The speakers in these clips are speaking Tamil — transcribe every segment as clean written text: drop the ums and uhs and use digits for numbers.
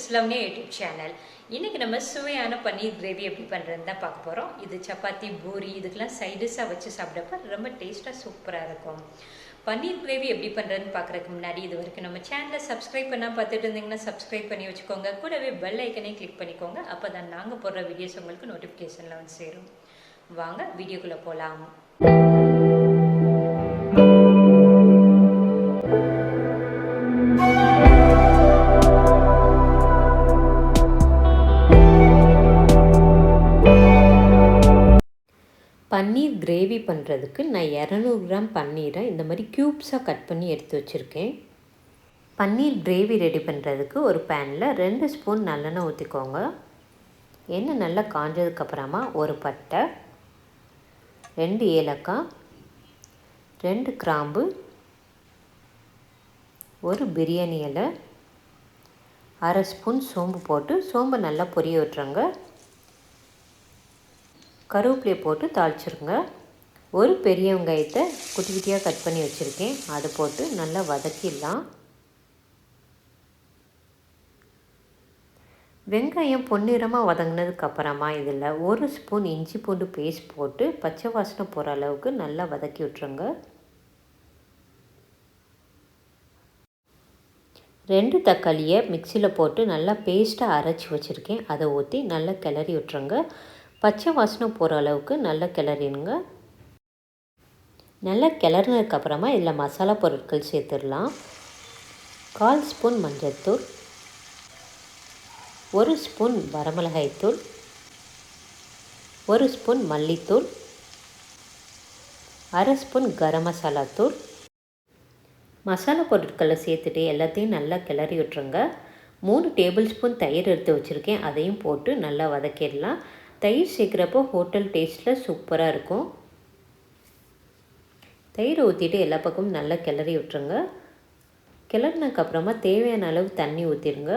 TipsLavanya YouTube channel. இன்னைக்கு நம்ம சுவையான பன்னீர் கிரேவி எப்படி பண்ணுறதுன்னு தான் பார்க்க போகிறோம். இது சப்பாத்தி பூரி இதுக்கெல்லாம் சைடிஷாக வச்சு சாப்பிட்றப்ப ரொம்ப டேஸ்ட்டாக சூப்பராக இருக்கும். பன்னீர் கிரேவி எப்படி பண்ணுறதுன்னு பார்க்குறதுக்கு முன்னாடி இது வரைக்கும் நம்ம சேனலை சப்ஸ்கிரைப் பண்ணால் பார்த்துட்டு இருந்தீங்கன்னா சப்ஸ்கிரைப் பண்ணி வச்சுக்கோங்க. கூடவே பெல் ஐக்கனே கிளிக் பண்ணிக்கோங்க. அப்போ தான் நாங்கள் போடுற வீடியோஸ் உங்களுக்கு நோட்டிஃபிகேஷனில் வந்து சேரும். வாங்க வீடியோக்குள்ளே போகலாம். பன்னீர் கிரேவி பண்ணுறதுக்கு நான் 200 கிராம் பன்னீரை இந்த மாதிரி க்யூப்ஸாக கட் பண்ணி எடுத்து வச்சுருக்கேன். பன்னீர் கிரேவி ரெடி பண்ணுறதுக்கு ஒரு பேனில் 2 ஸ்பூன் நல்லெண்ணெய் ஊற்றிக்கோங்க. எண்ணெய் நல்லா காஞ்சதுக்கப்புறமா ஒரு பட்டை, 2 ஏலக்காய், 2 கிராம்பு, ஒரு பிரியாணி இலை, அரை ஸ்பூன் சோம்பு போட்டு சோம்பை நல்லா பொரிய விட்டுருங்க. கருவேப்பிலையை போட்டு தாளிச்சிருங்க. ஒரு பெரிய வெங்காயத்தை குட்டி குட்டியாக கட் பண்ணி வச்சுருக்கேன், அதை போட்டு நல்லா வதக்கிடலாம். வெங்காயம் பொன்னிறமாக வதங்கினதுக்கப்புறமா இதில் ஒரு ஸ்பூன் இஞ்சி பூண்டு பேஸ்ட் போட்டு பச்சை வாசனை போகிற அளவுக்கு நல்லா வதக்கி விட்டுருங்க. 2 தக்காளியை மிக்சியில் போட்டு நல்லா பேஸ்ட்டாக அரைச்சி வச்சுருக்கேன், அதை ஊற்றி நல்லா கிளறி விட்டுருங்க. பச்சை வாசனை போகிற அளவுக்கு நல்லா கிளறிடுங்க. நல்லா கிளறினதுக்கப்புறமா இதில் மசாலா பொருட்கள் சேர்த்துடலாம். 1/4 ஸ்பூன் மஞ்சள்தூள், 1 ஸ்பூன் வரமிளகாய்த்தூள், 1 ஸ்பூன் மல்லித்தூள், அரை ஸ்பூன் கரம் மசாலா தூள். மசாலா பொருட்களை சேர்த்துட்டு எல்லாத்தையும் நல்லா கிளறி விட்டுருங்க. 3 டேபிள் ஸ்பூன் தயிர் எடுத்து வச்சுருக்கேன், அதையும் போட்டு நல்லா வதக்கிடலாம். தயிர் சேர்க்குறப்போ ஹோட்டல் டேஸ்ட்டில் சூப்பராக இருக்கும். தயிரை ஊற்றிட்டு எல்லா பக்கமும் நல்லா கிளறி விட்டுருங்க. கிளறினதுக்கப்புறமா தேவையான அளவு தண்ணி ஊற்றிடுங்க.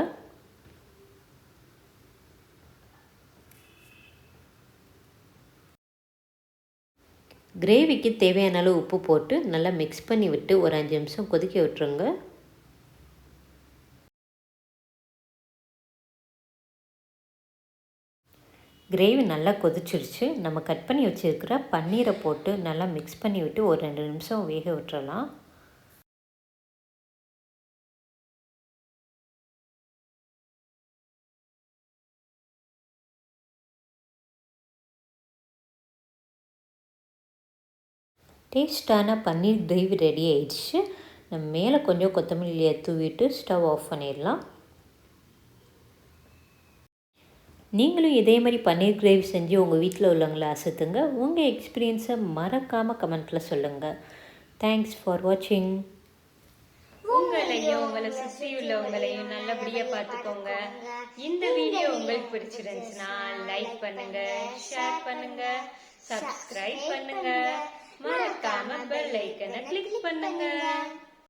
கிரேவிக்கு தேவையான அளவு உப்பு போட்டு நல்லா மிக்ஸ் பண்ணி விட்டு ஒரு 5 நிமிஷம் கொதிக்க விட்டுருங்க. கிரேவி நல்லா கொதிச்சிருச்சு. நம்ம கட் பண்ணி வச்சுருக்கிற பன்னீரை போட்டு நல்லா மிக்ஸ் பண்ணி விட்டு ஒரு 2 நிமிஷம் வேக விட்டுறலாம். டேஸ்டான பன்னீர் கிரேவி ரெடி ஆயிடுச்சு. நம்ம மேலே கொஞ்சம் கொத்தமல்லியை தூவிட்டு ஸ்டவ் ஆஃப் பண்ணிடலாம். நீங்களும் இதே மாதிரி பன்னீர் கிரேவி செஞ்சு உங்கள் வீட்டில் உள்ளவங்களை அசத்துங்க. உங்கள் எக்ஸ்பீரியன்ஸை மறக்காமல் கமெண்ட்டில் சொல்லுங்கள். தேங்க்ஸ் ஃபார் வாட்சிங். உங்களையும் உங்களை சுற்றி உள்ளவங்களையும் நல்லபடியாக பார்த்துக்கோங்க. இந்த வீடியோ உங்களுக்கு பிடிச்சிருந்துச்சுன்னா லைக் பண்ணுங்க, ஷேர் பண்ணுங்க, சப்ஸ்கிரைப் பண்ணுங்க, மறக்காம பெல் ஐக்கனை கிளிக் பண்ணுங்க.